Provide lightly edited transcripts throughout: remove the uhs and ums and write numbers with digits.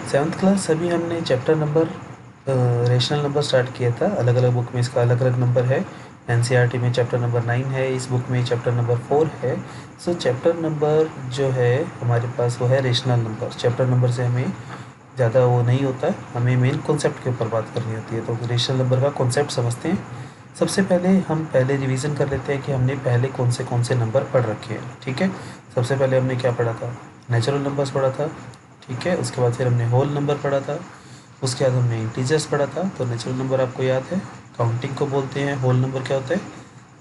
Seventh class अभी हमने chapter number rational number start किया था। अलग अलग बुक में इसका अलग अलग नंबर है। एनसीईआरटी में चैप्टर नंबर 9 है, इस बुक में चैप्टर नंबर 4 है। सो चैप्टर नंबर जो है हमारे पास वो है रेशनल नंबर। चैप्टर नंबर से हमें ज़्यादा वो नहीं होता है, हमें मेन कॉन्सेप्ट के ऊपर बात करनी होती है। तो रेशनल नंबर का कॉन्सेप्ट समझते हैं। सबसे पहले हम रिवीजन कर लेते हैं कि हमने पहले कौन से नंबर पढ़ रखे हैं। ठीक है, सबसे पहले हमने क्या पढ़ा था? नेचुरल नंबर्स पढ़ा था। ठीक है, उसके बाद फिर हमने होल नंबर पढ़ा था। उसके बाद हमने इंटीजर्स पढ़ा था। तो नेचुरल नंबर आपको याद है, काउंटिंग को बोलते हैं। होल नंबर क्या होता है?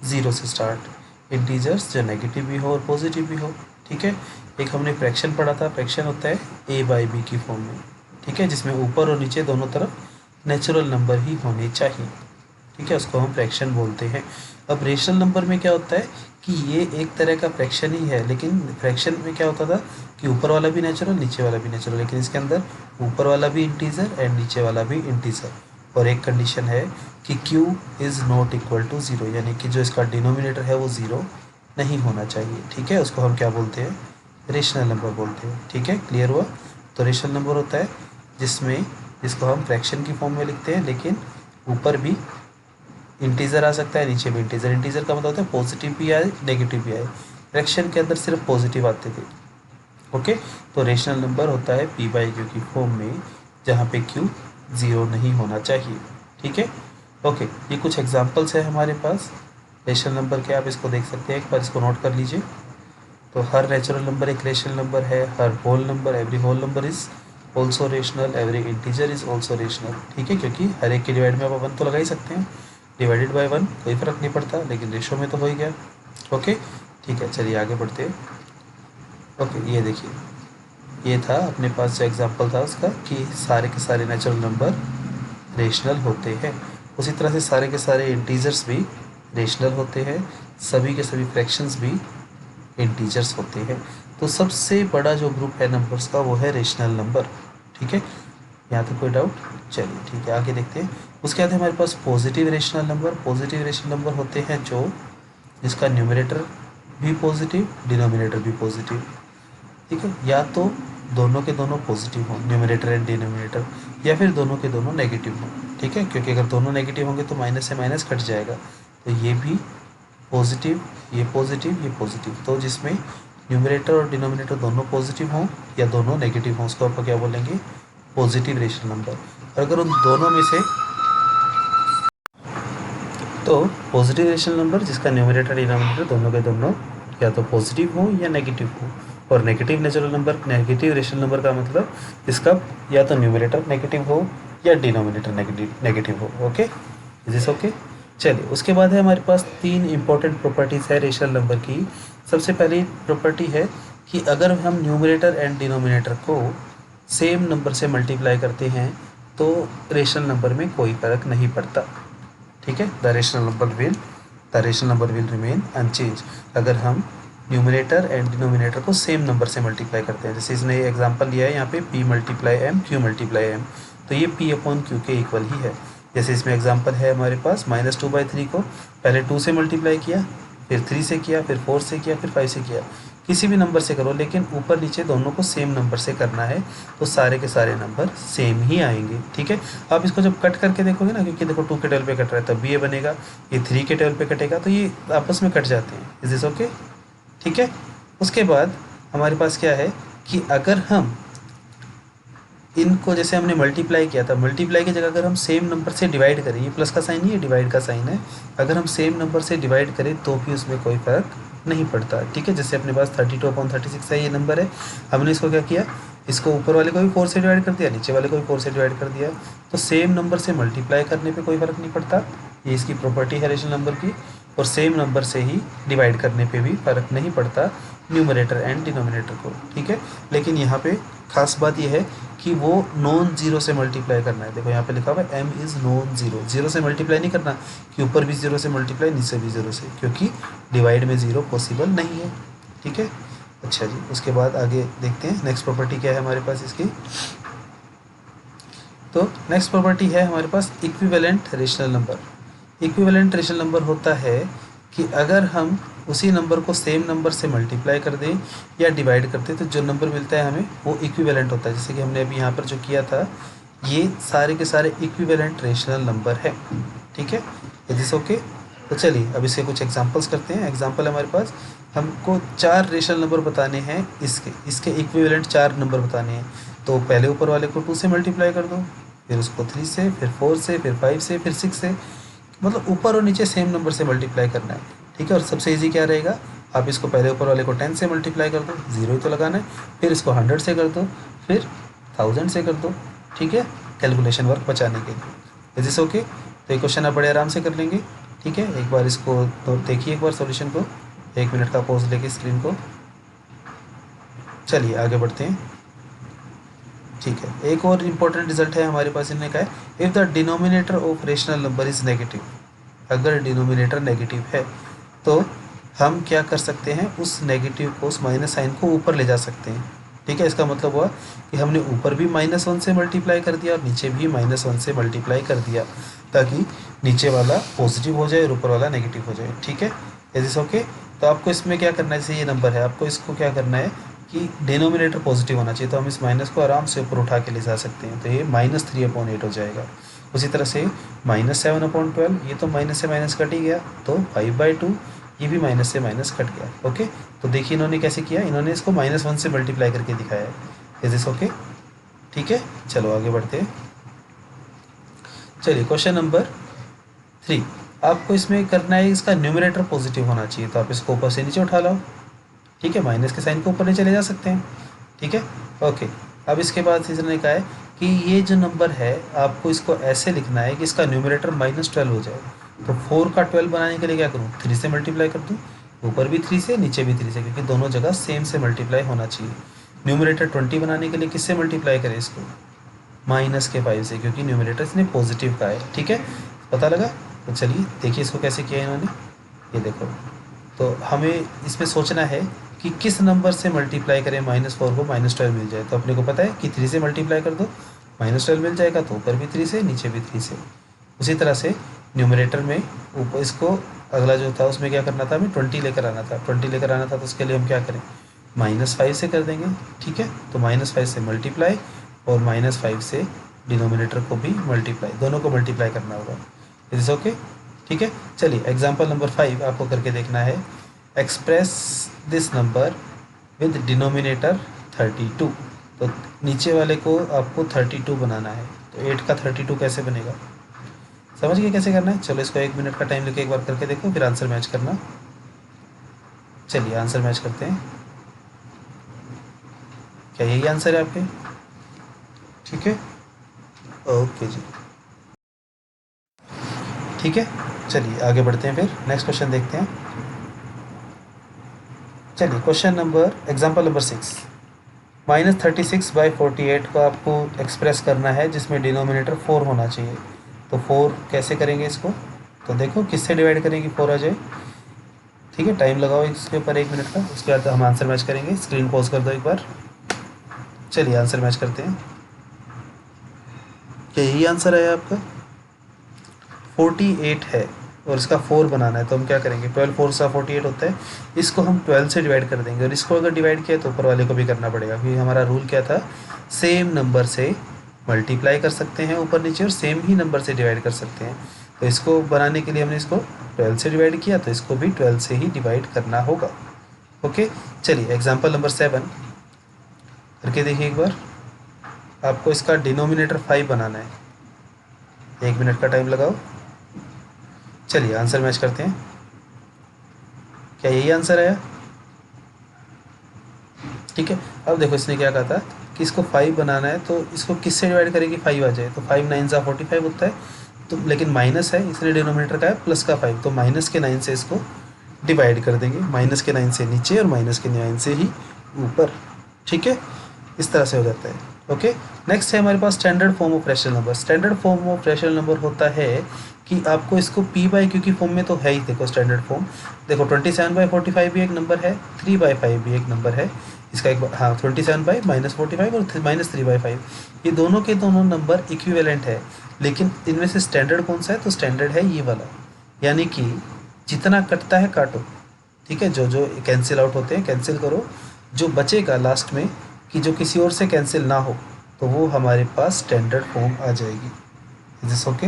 ज़ीरो से स्टार्ट। इंटीजर्स जो नेगेटिव भी हो और पॉजिटिव भी हो। ठीक है, एक हमने फ्रैक्शन पढ़ा था। फ्रैक्शन होता है ए बाई बी की फॉर्म में। ठीक है, जिसमें ऊपर और नीचे दोनों तरफ नेचुरल नंबर ही होने चाहिए। ठीक है, उसको हम फ्रैक्शन बोलते हैं। अब रेशनल नंबर में क्या होता है कि ये एक तरह का फ्रैक्शन ही है, लेकिन फ्रैक्शन में क्या होता था कि ऊपर वाला भी नेचुरल, नीचे वाला भी नेचुरल, लेकिन इसके अंदर ऊपर वाला भी इंटीजर एंड नीचे वाला भी इंटीजर। और एक कंडीशन है कि q is not equal to zero, यानी कि जो इसका डिनोमिनेटर है वो ज़ीरो नहीं होना चाहिए। ठीक है, उसको हम क्या बोलते हैं? रेशनल नंबर बोलते हैं। ठीक है, क्लियर हुआ? तो रेशनल नंबर होता है जिसको हम फ्रैक्शन की फॉर्म में लिखते हैं, लेकिन ऊपर भी इंटीजर आ सकता है, नीचे भी इंटीजर। इंटीजर का मतलब होता है पॉजिटिव भी आए नेगेटिव भी आए। फ्रैक्शन के अंदर सिर्फ पॉजिटिव आते थे। ओके, तो रेशनल नंबर होता है पी बाई क्यू की फॉर्म में, जहाँ पे क्यू ज़ीरो नहीं होना चाहिए। ठीक है, ओके, ये कुछ एग्जांपल्स है हमारे पास रेशनल नंबर के। आप इसको देख सकते हैं, एक बार इसको नोट कर लीजिए। तो हर नेचुरल नंबर एक रेशनल नंबर है। हर whole number, every whole number is also rational. Every integer is also rational. ठीक है, क्योंकि हर एक के डिवाइड में आप वन तो लगा ही सकते हैं। डिवाइडेड बाय वन कोई फ़र्क नहीं पड़ता, लेकिन रेशो में तो हो ही गया। ओके, ठीक है, चलिए आगे बढ़ते हैं। ओके, ये देखिए, ये था अपने पास जो एग्जांपल था उसका कि सारे के सारे नेचुरल नंबर रेशनल होते हैं। उसी तरह से सारे के सारे इंटीजर्स भी रेशनल होते हैं। सभी के सभी फ्रैक्शंस भी इंटीजर्स होते हैं। तो सबसे बड़ा जो ग्रुप है नंबर्स का वो है रेशनल नंबर। ठीक है, यहाँ तक कोई डाउट? चलिए ठीक है, आगे देखते हैं। उसके बाद हमारे पास positive rational number. Positive rational number होते हैं जिसका न्यूमरेटर भी पॉजिटिव, डिनोमिनेटर भी पॉजिटिव। ठीक है, या तो दोनों के दोनों पॉजिटिव हों, न्यूमरेटर एंड डिनोमिनेटर, या फिर दोनों के दोनों नेगेटिव हों। ठीक है, क्योंकि अगर दोनों नेगेटिव होंगे तो माइनस से माइनस कट जाएगा। तो ये भी पॉजिटिव, ये पॉजिटिव, ये पॉजिटिव। तो जिसमें न्यूमरेटर और डिनोमिनेटर दोनों पॉजिटिव हों या दोनों नेगेटिव हों, उसको आप क्या बोलेंगे? Positive rational number. और अगर उन दोनों में से तो पॉजिटिव रेशनल नंबर जिसका न्यूमरेटर डिनोमिनेटर दोनों के दोनों या तो पॉजिटिव हो या नेगेटिव हो। और negative natural number, negative rational number का मतलब इसका या तो न्यूमरेटर नेगेटिव हो या डिनोमिनेटर नेगेटिव हो। Okay, is this okay? चलिए, उसके बाद है हमारे पास तीन इंपॉर्टेंट प्रॉपर्टीज़ है रेशनल नंबर की। सबसे पहली प्रॉपर्टी है कि अगर हम न्यूमरेटर एंड डिनोमिनेटर को सेम नंबर से मल्टीप्लाई करते हैं तो रेशनल नंबर में कोई फ़र्क नहीं पड़ता। ठीक है, the rational number will remain unchange. अगर हम न्यूमरेटर एंड डिनोमिनेटर को सेम नंबर से मल्टीप्लाई करते हैं, जैसे इसने एग्जांपल लिया है यहाँ पे p multiply m, q multiply m, तो ये p अपॉन q के इक्वल ही है। जैसे इसमें एग्जांपल है हमारे पास -2/3 को पहले 2 से मल्टीप्लाई किया, फिर 3 से किया, फिर 4 से किया, फिर 5 से किया। किसी भी नंबर से करो, लेकिन ऊपर नीचे दोनों को सेम नंबर से करना है, तो सारे के सारे नंबर सेम ही आएंगे। ठीक है, आप इसको जब कट करके देखोगे ना, क्योंकि देखो 2 के टेबल पे कट रहा है तब भी ये बनेगा, ये 3 के टेबल पे कटेगा, तो ये आपस में कट जाते हैं। Is this okay? ठीक है, उसके बाद हमारे पास क्या है कि अगर हम इनको जैसे हमने मल्टीप्लाई किया था, मल्टीप्लाई की जगह अगर हम सेम नंबर से डिवाइड करें, ये प्लस का साइन नहीं है, डिवाइड का साइन है, अगर हम सेम नंबर से डिवाइड करें तो भी उसमें कोई फ़र्क नहीं पड़ता। ठीक है, जैसे अपने पास 32/36 है, ये नंबर है, हमने इसको क्या किया, इसको ऊपर वाले को भी 4 से डिवाइड कर दिया, नीचे वाले को भी 4 से डिवाइड कर दिया, तो सेम नंबर से मल्टीप्लाई करने पर कोई फ़र्क नहीं पड़ता। ये इसकी प्रॉपर्टी है रेशनल नंबर की। और सेम नंबर से ही डिवाइड करने पे भी फ़र्क नहीं पड़ता न्यूमरेटर एंड डिनोमिनेटर को। ठीक है, लेकिन यहाँ पे खास बात यह है कि वो नॉन जीरो से मल्टीप्लाई करना है। देखो यहाँ पे लिखा हुआ है m is non zero, zero से मल्टीप्लाई नहीं करना कि ऊपर भी जीरो से मल्टीप्लाई, नीचे भी जीरो से, क्योंकि डिवाइड में ज़ीरो पॉसिबल नहीं है। ठीक है, अच्छा जी, उसके बाद आगे देखते हैं नेक्स्ट प्रॉपर्टी क्या है हमारे पास इसकी। तो नेक्स्ट प्रॉपर्टी है हमारे पास equivalent rational number. Equivalent rational number होता है कि अगर हम उसी नंबर को सेम नंबर से मल्टीप्लाई कर दें या डिवाइड कर दें तो जो नंबर मिलता है हमें वो इक्विवेलेंट होता है। जैसे कि हमने अभी यहाँ पर जो किया था, ये सारे के सारे इक्विवेलेंट रेशनल नंबर है। ठीक है, इज दिस ओके? तो चलिए अब इसके कुछ एग्जांपल्स करते हैं। एग्जांपल हमारे पास, हमको 4 रेशनल नंबर बताने हैं, इसके इक्विवेलेंट 4 नंबर बताने हैं। तो पहले ऊपर वाले को 2 से मल्टीप्लाई कर दो, फिर उसको 3 से, फिर 4 से, फिर 5 से, फिर 6 से, मतलब ऊपर और नीचे सेम नंबर से मल्टीप्लाई करना है। ठीक है, और सबसे ईजी क्या रहेगा, आप इसको पहले ऊपर वाले को 10 से मल्टीप्लाई कर दो, 0 ही तो लगाना है, फिर इसको 100 से कर दो, फिर 1000 से कर दो। ठीक है, कैलकुलेशन वर्क बचाने के लिए। Is this okay? तो ये क्वेश्चन आप बड़े आराम से कर लेंगे। ठीक है, एक बार इसको तो देखिए, एक बार सॉल्यूशन को, 1 मिनट का पॉज लेके स्क्रीन को। चलिए आगे बढ़ते हैं। ठीक है, एक और इम्पोर्टेंट रिजल्ट है हमारे पास, इन्होंने कहा है if the denominator of rational number is negative, अगर डिनोमिनेटर नेगेटिव है तो हम क्या कर सकते हैं, उस नेगेटिव को, उस माइनस साइन को ऊपर ले जा सकते हैं। ठीक है, इसका मतलब हुआ कि हमने ऊपर भी -1 से मल्टीप्लाई कर दिया और नीचे भी -1 से मल्टीप्लाई कर दिया, ताकि नीचे वाला पॉजिटिव हो जाए और ऊपर वाला नेगेटिव हो जाए। ठीक है, इज दिस ओके? तो आपको इसमें क्या करना है, जैसे ये नंबर है, आपको इसको क्या करना है कि डिनोमिनेटर पॉजिटिव होना चाहिए, तो हम इस माइनस को आराम से ऊपर उठा के ले जा सकते हैं, तो ये -3/8 हो जाएगा। उसी तरह से -7/12, ये तो माइनस से माइनस कट ही गया, तो 5/2, ये भी माइनस से माइनस कट गया। ओके, तो देखिए इन्होंने कैसे किया, इन्होंने इसको -1 से मल्टीप्लाई करके दिखाया है। Is this okay? ठीक है, चलो आगे बढ़ते हैं। चलिए क्वेश्चन नंबर 3, आपको इसमें करना है, इसका न्यूमरेटर पॉजिटिव होना चाहिए, तो आप इसको ऊपर से नीचे उठा लाओ। ठीक है, माइनस के साइन को ऊपर नीचे ले जा सकते हैं। ठीक है, ओके। अब इसके बाद इसने कहा है कि ये जो नंबर है, आपको इसको ऐसे लिखना है कि इसका न्यूमरेटर -12 हो जाए। तो 4 का 12 बनाने के लिए क्या करूँ, 3 से मल्टीप्लाई कर दूँ, ऊपर भी 3 से, नीचे भी 3 से, क्योंकि दोनों जगह सेम से मल्टीप्लाई होना चाहिए। न्यूमरेटर 20 बनाने के लिए किससे मल्टीप्लाई करें इसको, -5 से, क्योंकि न्यूमरेटर इसने पॉजिटिव का है। ठीक है, पता लगा? तो चलिए देखिए इसको कैसे किया इन्होंने, ये देखो। तो हमें इसमें सोचना है कि किस नंबर से मल्टीप्लाई करें -4 को, -12 मिल जाए। तो अपने को पता है कि 3 से मल्टीप्लाई कर दो, -12 मिल जाएगा, तो ऊपर भी 3 से, नीचे भी 3 से। उसी तरह से न्यूमरेटर में ऊपर इसको, अगला जो था उसमें क्या करना था, हमें 20 लेकर आना था। 20 लेकर आना था तो उसके लिए हम क्या करें, -5 से कर देंगे। ठीक है, तो -5 से मल्टीप्लाई और -5 से डिनोमिनेटर को भी मल्टीप्लाई, दोनों को मल्टीप्लाई करना होगा। Is okay? ठीक है, चलिए एग्जाम्पल नंबर 5 आपको करके देखना है। Express this number with denominator 32, तो नीचे वाले को आपको 32 बनाना है। तो 8 का 32 कैसे बनेगा, समझ गए कैसे करना है? चलो इसको 1 मिनट का टाइम लेके एक बार करके देखो, फिर आंसर मैच करना। चलिए आंसर मैच करते हैं। क्या यही आंसर है आपके? ठीक है, ओके जी, ठीक है। चलिए आगे बढ़ते हैं, फिर नेक्स्ट क्वेश्चन देखते हैं। चलिए क्वेश्चन नंबर, एग्जाम्पल नंबर 6, -36/48 को आपको एक्सप्रेस करना है, जिसमें डिनोमिनेटर 4 होना चाहिए। तो 4 कैसे करेंगे इसको, तो देखो किससे डिवाइड करेंगे 4 आ जाए। ठीक है, टाइम लगाओ इसके ऊपर 1 मिनट का, उसके बाद हम आंसर मैच करेंगे। स्क्रीन पॉज कर दो एक बार। चलिए आंसर मैच करते हैं। क्या यही आंसर है आपका? 48 है और इसका 4 बनाना है, तो हम क्या करेंगे, 12 4 सा 48 होता है, इसको हम 12 से डिवाइड कर देंगे। और इसको अगर डिवाइड किया तो ऊपर वाले को भी करना पड़ेगा, क्योंकि हमारा रूल क्या था, सेम नंबर से मल्टीप्लाई कर सकते हैं ऊपर नीचे, और सेम ही नंबर से डिवाइड कर सकते हैं। तो इसको बनाने के लिए हमने इसको 12 से डिवाइड किया, तो इसको भी 12 से ही डिवाइड करना होगा। ओके, चलिए एग्जाम्पल नंबर 7 करके देखिए एक बार। आपको इसका डिनोमिनेटर 5 बनाना है, 1 मिनट का टाइम लगाओ। चलिए आंसर मैच करते हैं। क्या यही आंसर आया? ठीक है, अब देखो इसने क्या कहा था कि इसको 5 बनाना है, तो इसको किससे डिवाइड करेंगे 5 आ जाए, तो 5 9 सा 45 होता है। तो लेकिन माइनस है, इसलिए डिनोमिनेटर का है प्लस का 5, तो माइनस के 9 से इसको डिवाइड कर देंगे, माइनस के 9 से नीचे और माइनस के 9 से ही ऊपर। ठीक है, इस तरह से हो जाता है। ओके, नेक्स्ट है हमारे पास standard form of rational number. Standard form of rational number होता है कि आपको इसको p/q की फॉर्म में तो है ही, देखो स्टैंडर्ड फॉर्म देखो, 27/45 भी एक नंबर है, 3/5 भी एक नंबर है। इसका एक, हाँ 27/-45 और -3/5, ये दोनों के दोनों नंबर इक्विवेलेंट है। लेकिन इनमें से स्टैंडर्ड कौन सा है, तो स्टैंडर्ड है ये वाला, यानी कि जितना कटता है काटो, ठीक है, जो जो कैंसिल आउट होते हैं कैंसिल करो, जो बचेगा लास्ट में कि जो किसी और से कैंसिल ना हो तो वो हमारे पास स्टैंडर्ड फॉर्म आ जाएगी। Is this okay?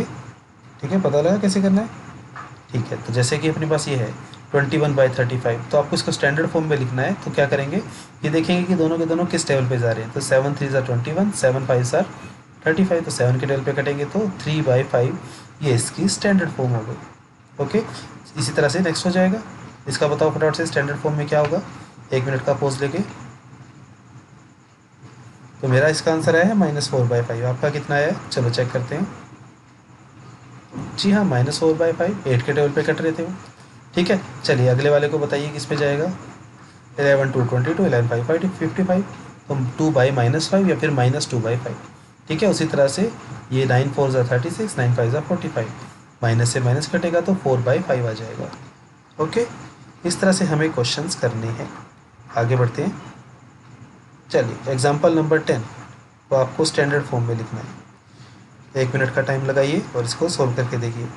ठीक है, पता लगा कैसे करना है? ठीक है, तो जैसे कि अपने पास ये है 21/35, तो आपको इसको स्टैंडर्ड फॉर्म में लिखना है। तो क्या करेंगे, ये देखेंगे कि दोनों के दोनों किस टेबल पे जा रहे हैं। तो 7 3 ज़ा 21, 7 5 ज़ा 35, तो 7 के टेबल पे कटेंगे तो 3/5 ये इसकी स्टैंडर्ड फॉर्म हो गई। ओके, इसी तरह से नेक्स्ट हो जाएगा। इसका बताओ फटाफट से स्टैंडर्ड फॉर्म में क्या होगा, 1 मिनट का पोज लेके। तो मेरा इसका आंसर आया है -4/5। आपका कितना आया है, चलो चेक करते हैं। जी हाँ, -4/5, 8 के टेबल पे कट रहे थे वो। ठीक है, चलिए अगले वाले को बताइए किस पे जाएगा। 11 2 22, 11 5 55, तो 2/-5 या फिर -2/5। ठीक है, उसी तरह से ये 9 4 ज़ा 36, 9 5 ज़ा 45, माइनस से माइनस कटेगा तो 4/5 आ जाएगा। ओके, इस तरह से हमें क्वेश्चंस करने हैं। आगे बढ़ते हैं। चलिए एग्जाम्पल नंबर 10 को आपको स्टैंडर्ड फॉर्म में लिखना है। 1 मिनट का टाइम लगाइए और इसको सोल्व करके देखिए।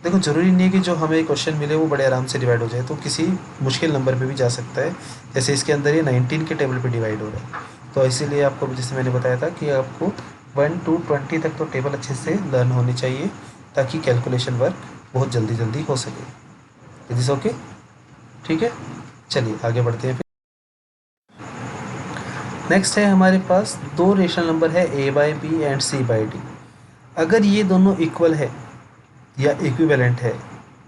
देखो, ज़रूरी नहीं है कि जो हमें क्वेश्चन मिले वो बड़े आराम से डिवाइड हो जाए, तो किसी मुश्किल नंबर पे भी जा सकता है। जैसे इसके अंदर ये 19 के टेबल पे डिवाइड हो रहा है, तो इसीलिए आपको, जैसे मैंने बताया था कि आपको 1 to 20 तक तो टेबल अच्छे से लर्न होनी चाहिए, ताकि कैलकुलेशन वर्क बहुत जल्दी जल्दी हो सके। Is this okay? ठीक है, चलिए आगे बढ़ते हैं फिर। नेक्स्ट है हमारे पास दो रेशनल नंबर है a/b एंड c/d। अगर ये दोनों इक्वल है या इक्विवेलेंट है,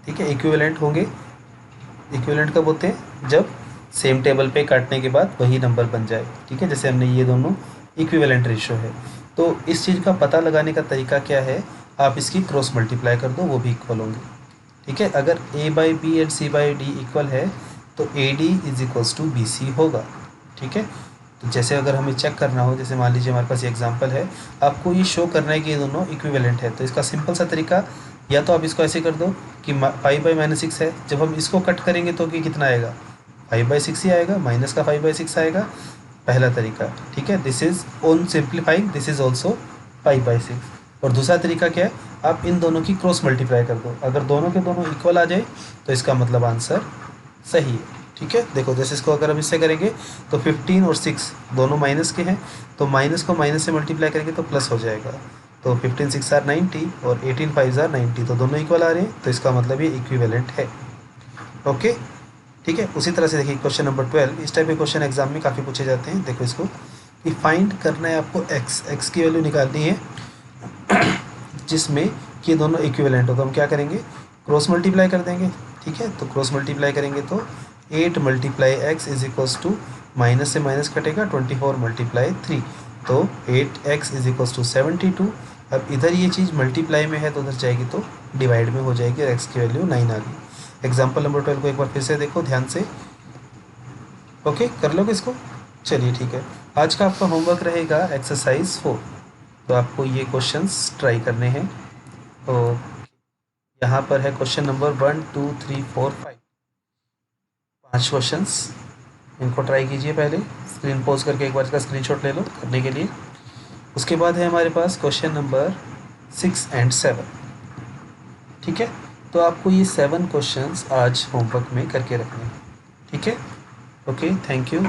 ठीक है, इक्विवेलेंट होंगे। इक्विवेलेंट कब होते हैं, जब सेम टेबल पे काटने के बाद वही नंबर बन जाए। ठीक है, जैसे हमने ये दोनों इक्विवेलेंट रेशो है, तो इस चीज़ का पता लगाने का तरीका क्या है, आप इसकी क्रॉस मल्टीप्लाई कर दो, वो भी इक्वल होंगे। ठीक है, अगर a/b एंड c/d इक्वल है तो AD is equals to BC होगा। ठीक है, तो जैसे अगर हमें चेक करना हो, जैसे मान लीजिए हमारे पास ये एग्जांपल है, आपको ये शो करना है कि ये दोनों इक्विवेलेंट है, तो इसका सिंपल सा तरीका, या तो आप इसको ऐसे कर दो कि 5/-6 है, जब हम इसको कट करेंगे तो कि कितना आएगा, 5/6 ही आएगा, माइनस का 5/6 आएगा, पहला तरीका। ठीक है, this is on simplifying, this is also 5/6। और दूसरा तरीका क्या है, आप इन दोनों की क्रॉस मल्टीप्लाई कर दो, अगर दोनों के दोनों इक्वल आ जाए तो इसका मतलब आंसर सही है। ठीक है, देखो जैसे इसको अगर हम इससे करेंगे तो 15 और 6 दोनों माइनस के हैं, तो माइनस को माइनस से मल्टीप्लाई करेंगे तो प्लस हो जाएगा। तो 15 6 आर 90 और 18 5 आर 90, तो दोनों इक्वल आ रहे हैं, तो इसका मतलब ये इक्विवेलेंट है। ओके, ठीक है, उसी तरह से देखिए क्वेश्चन नंबर 12, इस टाइप के क्वेश्चन एग्जाम में काफ़ी पूछे जाते हैं। देखो इसको, कि फाइंड करना है आपको एक्स की वैल्यू निकालनी है जिसमें कि ये दोनों इक्विवेलेंट हो, तो हम क्या करेंगे, क्रॉस मल्टीप्लाई कर देंगे। ठीक है, तो क्रॉस मल्टीप्लाई करेंगे तो 8 × x is equals to, minus से माइनस कटेगा 24 × 3, तो 8x इज इक्वल्स टू 72। अब इधर ये चीज़ मल्टीप्लाई में है तो उधर जाएगी तो डिवाइड में हो जाएगी और x की वैल्यू 9 आ गई। एग्जाम्पल नंबर 12 को एक बार फिर से देखो ध्यान से। ओके, कर लोगे इसको? चलिए ठीक है, आज का आपका होमवर्क रहेगा एक्सरसाइज 4, तो आपको ये क्वेश्चंस ट्राई करने हैं। तो यहाँ पर है क्वेश्चन नंबर 1 2 3 4 5, 5 क्वेश्चंस, इनको ट्राई कीजिए। पहले स्क्रीन पॉज करके एक बार इसका स्क्रीनशॉट ले लो करने के लिए। उसके बाद है हमारे पास क्वेश्चन नंबर 6 एंड 7। ठीक है, तो आपको ये 7 क्वेश्चंस आज होमवर्क में करके रखने हैं। ठीक है, ओके, थैंक यू।